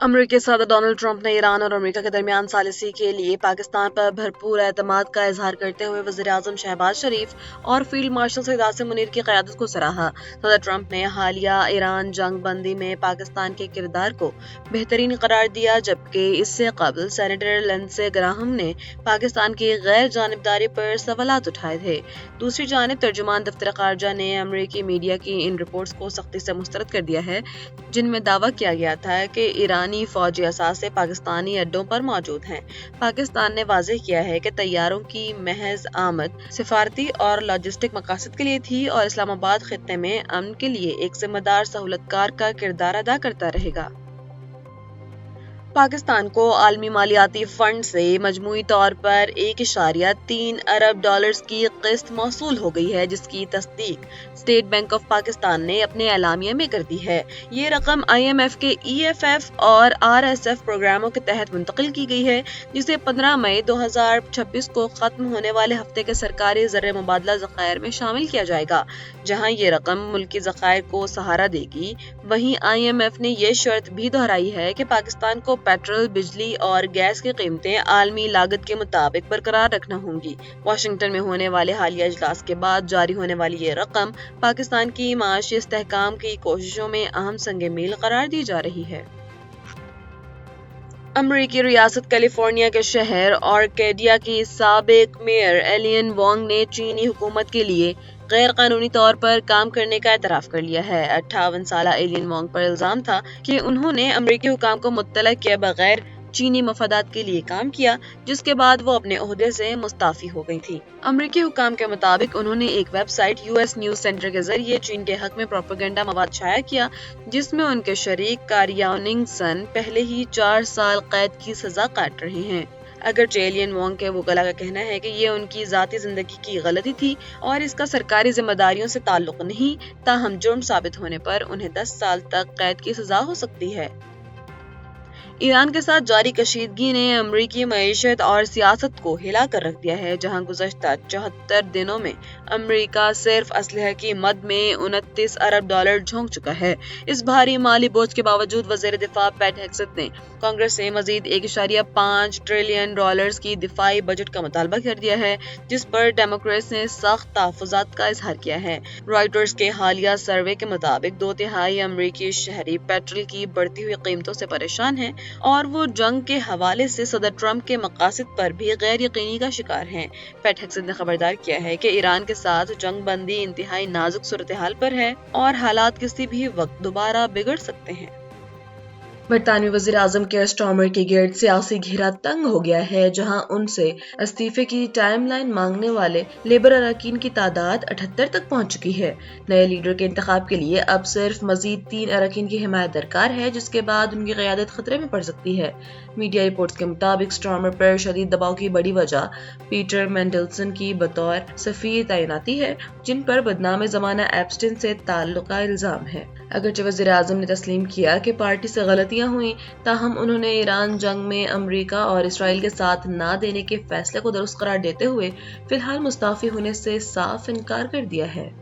अमेरिकी सदर Donald Trump ने ईरान और अमेरिका के दरमियान सालिसी के लिए पाकिस्तान पर भरपूर एतमाद का इजहार करते हुए वज़ीर-ए-आज़म शहबाज शरीफ और फील्ड मार्शल सईद आसिम मुनीर की क़यादत को सराहा। सदर ट्रंप ने हालिया ईरान जंग बंदी में पाकिस्तान के किरदार को बेहतरीन करार दिया, जबकि इससे कबल सेनेटर लिंडसे ग्राहम ने पाकिस्तान की गैर जानिबदारी पर सवालात उठाए थे। दूसरी जानिब तर्जुमान दफ्तर ख़ारजा ने अमेरिकी मीडिया की इन रिपोर्ट्स को सख्ती से मुस्तरद कर दिया है, जिनमें दावा किया गया था कि ईरानी फौजी असासे पाकिस्तानी अड्डों पर मौजूद हैं। पाकिस्तान ने वाज़ेह किया है कि तैयारों की महज आमद सिफारती और लॉजिस्टिक मकासद के लिए थी और इस्लामाबाद खित्ते में अमन के लिए एक जिम्मेदार सहूलतकार का किरदार अदा करता रहेगा। पाकिस्तान को आलमी मालियाती फंड से मजमूई तौर पर 1.3 अरब डॉलर्स की किस्त मौसूल हो गई है, जिसकी तस्दीक स्टेट बैंक ऑफ पाकिस्तान ने अपने एलामिया में कर दी है। ये रकम IMF के EFF और RSF प्रोग्रामों के तहत मुंतकिल की गई है, जिसे 15 मई 2026 को खत्म होने वाले हफ्ते के सरकारी ज़र मुबादला ज़खायर में शामिल किया जाएगा। जहां ये रकम मुल्की ज़खायर को सहारा देगी, वहीं IMF ने ये शर्त भी दोहराई है कि पाकिस्तान को पेट्रोल, बिजली और गैस की कीमतें आलमी लागत के मुताबिक बरकरार रखना होंगी। वाशिंगटन में होने वाले हालिया इजलास के बाद जारी होने वाली ये रकम पाकिस्तान की माशी इस्तेहकाम की कोशिशों में अहम संग मील करार दी जा रही है। अमरीकी रियासत कैलिफोर्निया के शहर आर्केडिया की साबिक मेयर एलियन वोंग ने चीनी हुकूमत के लिए गैर कानूनी तौर पर काम करने का एतराफ़ कर लिया है। 58 साला एलियन वोंग पर इल्जाम था कि उन्होंने अमरीकी हुकाम को मुत्तला किए बगैर चीनी मफादात के लिए काम किया, जिसके बाद वो अपने ओहदे से मुस्ताफी हो गई थी। अमरीकी हुकाम के मुताबिक उन्होंने एक वेबसाइट US न्यूज सेंटर के जरिए चीन के हक में प्रोपेगेंडा मवाद शाया किया, जिसमें उनके शरीक कारियानिंगसन पहले ही 4 साल कैद की सजा काट रहे हैं। अगर एलियन वोंग के वकला का कहना है कि ये उनकी जाती जिंदगी की गलती थी और इसका सरकारी जिम्मेदारियों से ताल्लुक नहीं, ताहम जुर्म साबित होने पर उन्हें 10 साल तक कैद की सजा हो सकती है। ईरान के साथ जारी कशीदगी ने अमरीकी मईशत और सियासत को हिला कर रख दिया है, जहां गुज़श्ता 74 दिनों में अमरीका सिर्फ असलहे की मद में 29 अरब डॉलर झोंक चुका है। इस भारी माली बोझ के बावजूद वज़ीर दिफा पैट हेग्सेथ ने कांग्रेस से मजीद 1.5 ट्रिलियन डॉलर्स की दिफाई बजट का मुतालबा कर दिया है, जिस पर डेमोक्रेट्स ने सख्त तहफ़्फ़ुज़ात का इजहार किया है। रॉयटर्स के हालिया सर्वे के मुताबिक 2/3 अमरीकी शहरी पेट्रोल की बढ़ती हुई कीमतों से परेशान हैं और वो जंग के हवाले से सदर ट्रंप के मकासद पर भी गैर यकीनी का शिकार हैं। पैट हेग्सेथ ने खबरदार किया है कि ईरान के साथ जंग बंदी इंतहाई नाजुक सूरत हाल पर है और हालात किसी भी वक्त दोबारा बिगड़ सकते हैं। बरतानवी वज़ीर आज़म के स्टार्मर के गिर्द सियासी घेरा तंग हो गया है, जहां उनसे इस्तीफे की टाइमलाइन मांगने वाले लेबर अरकान की तादाद 78 तक पहुंच चुकी है। नए लीडर के इंतखाब के लिए अब सिर्फ मजीद 3 अरकान की हिमायत दरकार है, जिसके बाद उनकी क़यादत खतरे में पड़ सकती है। मीडिया रिपोर्ट्स के मुताबिक स्टार्मर पर शदीद दबाव की बड़ी वजह पीटर मेंडलसन की बतौर सफ़ीर तैनाती है, जिन पर बदनाम ज़माना एप्स्टीन से ताल्लुक़ का इल्ज़ाम है। अगरचे वज़ीर आज़म ने तस्लीम किया कि पार्टी से गलतियां हुई, ताहम उन्होंने ईरान जंग में अमरीका और इसराइल के साथ ना देने के फैसले को दुरुस्त करार देते हुए फिलहाल मुस्ताफी होने से साफ इनकार कर दिया है।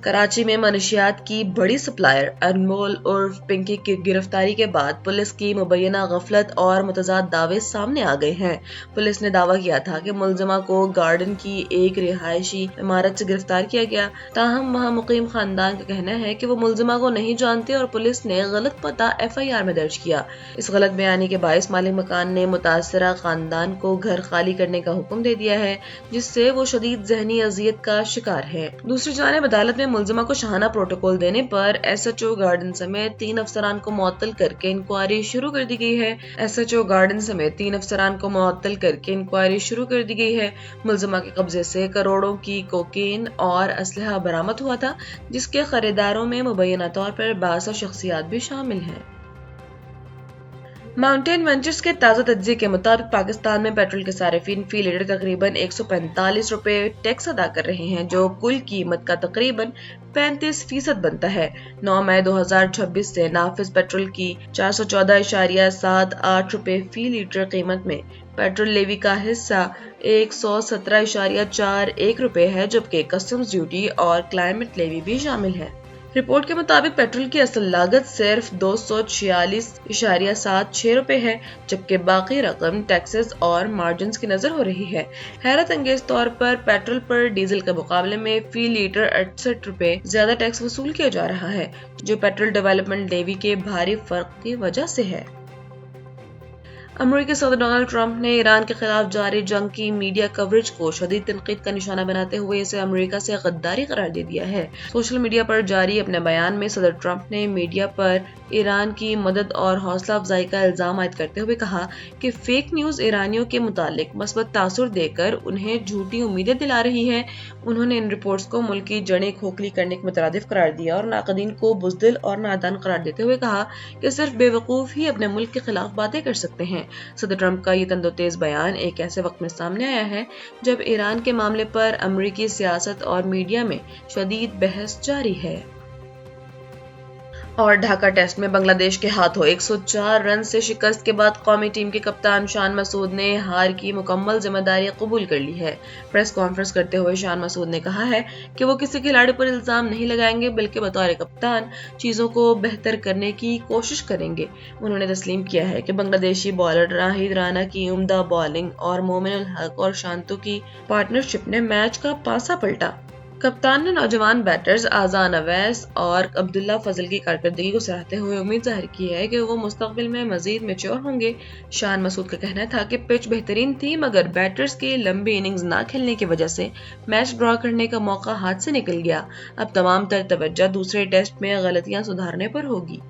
कराची में मनशियात की बड़ी सप्लायर अनमोल उर्फ पिंकी की गिरफ्तारी के बाद पुलिस की मुबैना गफलत और मुतज़ाद दावे सामने आ गए हैं। पुलिस ने दावा किया था कि मुलजिमा को गार्डन की एक रिहायशी इमारत से गिरफ्तार किया गया, ताहम वहां मुकीम खानदान का कहना है कि वो मुलजिमा को नहीं जानते और पुलिस ने गलत पता FIR में दर्ज किया। इस गलत बयानी के बायस मालिक मकान ने मुतासरा खानदान को घर खाली करने का हुक्म दे दिया है, जिससे वो शदीद जहनी अजियत का शिकार है। दूसरी जानिब अदालत में मुलजिमा को शाहाना प्रोटोकॉल देने पर SHO गार्डन समेत 3 अफसरान को मुअत्तल करके इंक्वायरी शुरू कर दी गई है। SHO गार्डन समेत 3 अफसरान को मुअत्तल करके इंक्वायरी शुरू कर दी गई है। मुलजिमा के कब्जे से करोड़ों की कोकीन और असलहा बरामद हुआ था, जिसके खरीदारों में मुबैना तौर पर 12 शख्सियात भी शामिल हैं। माउंटेन वेंचर्स के ताज़ा तज्ज़िये के मुताबिक पाकिस्तान में पेट्रोल के सारिफीन फी लीटर तकरीबन 145 रुपए टैक्स अदा कर रहे हैं, जो कुल कीमत का तकरीबन 35% बनता है। 9 मई 2026 से नाफिज पेट्रोल की 414.78 रुपए फी लीटर कीमत में पेट्रोल लेवी का हिस्सा 117.41 रुपए है, जबकि कस्टम्स ड्यूटी और क्लाइमेट लेवी भी शामिल है। रिपोर्ट के मुताबिक पेट्रोल की असल लागत सिर्फ 246.76 रुपए है, जबकि बाकी रकम टैक्सेस और मार्जिन की नजर हो रही है। हैरत अंगेज तौर पर पेट्रोल पर डीजल के मुकाबले में फी लीटर 68 रुपए ज्यादा टैक्स वसूल किया जा रहा है, जो पेट्रोल डेवलपमेंट लेवी के भारी फर्क की वजह से है। अमेरिकी सदर डोनाल्ड ट्रंप ने ईरान के खिलाफ जारी जंग की मीडिया कवरेज को शदीद तनकीद का निशाना बनाते हुए इसे अमेरिका से गद्दारी करार दे दिया है। सोशल मीडिया पर जारी अपने बयान में सदर ट्रंप ने मीडिया पर ईरान की मदद और हौसला अफजाई का इल्जाम आयद करते हुए कहा कि फेक न्यूज ईरानियों के मुतालिक मस्बत तासुर देकर उन्हें झूठी उम्मीदें दिला रही है। उन्होंने इन रिपोर्ट्स को मुल्क की जड़ें खोखली करने के मुतरादिफ करार दिया और नाक़दीन को बुज़दिल और नादान करार देते हुए कहा कि सिर्फ बेवकूफ ही अपने मुल्क के खिलाफ बातें कर सकते हैं। सदर ट्रंप का ये तंदोतेज बयान एक ऐसे वक्त में सामने आया है जब ईरान के मामले पर अमेरिकी सियासत और मीडिया में शदीद बहस जारी है। और ढाका टेस्ट में बांग्लादेश के हाथों 104 रन से शिकस्त के बाद कौमी टीम के कप्तान शान मसूद ने हार की मुकम्मल जिम्मेदारी कबूल कर ली है। प्रेस कॉन्फ्रेंस करते हुए शान मसूद ने कहा है कि वो किसी खिलाड़ी पर इल्जाम नहीं लगाएंगे, बल्कि बतौर कप्तान चीजों को बेहतर करने की कोशिश करेंगे। उन्होंने तस्लीम किया है कि बांग्लादेशी बॉलर राहिद राना की उम्दा बॉलिंग और मोमिन उल हक और शांतु की पार्टनरशिप ने मैच का पासा पलटा। कप्तान ने नौजवान बैटर्स आजान अवैस और अब्दुल्ला फजल की कारकर्दगी को सराहते हुए उम्मीद जाहिर की है कि वो मुस्तकबिल में मजीद मैच्योर होंगे। शान मसूद का कहना था कि पिच बेहतरीन थी, मगर बैटर्स की लंबी इनिंग्स ना खेलने की वजह से मैच ड्रॉ करने का मौका हाथ से निकल गया। अब तमाम तर तवज्जो दूसरे टेस्ट में गलतियां सुधारने पर होगी।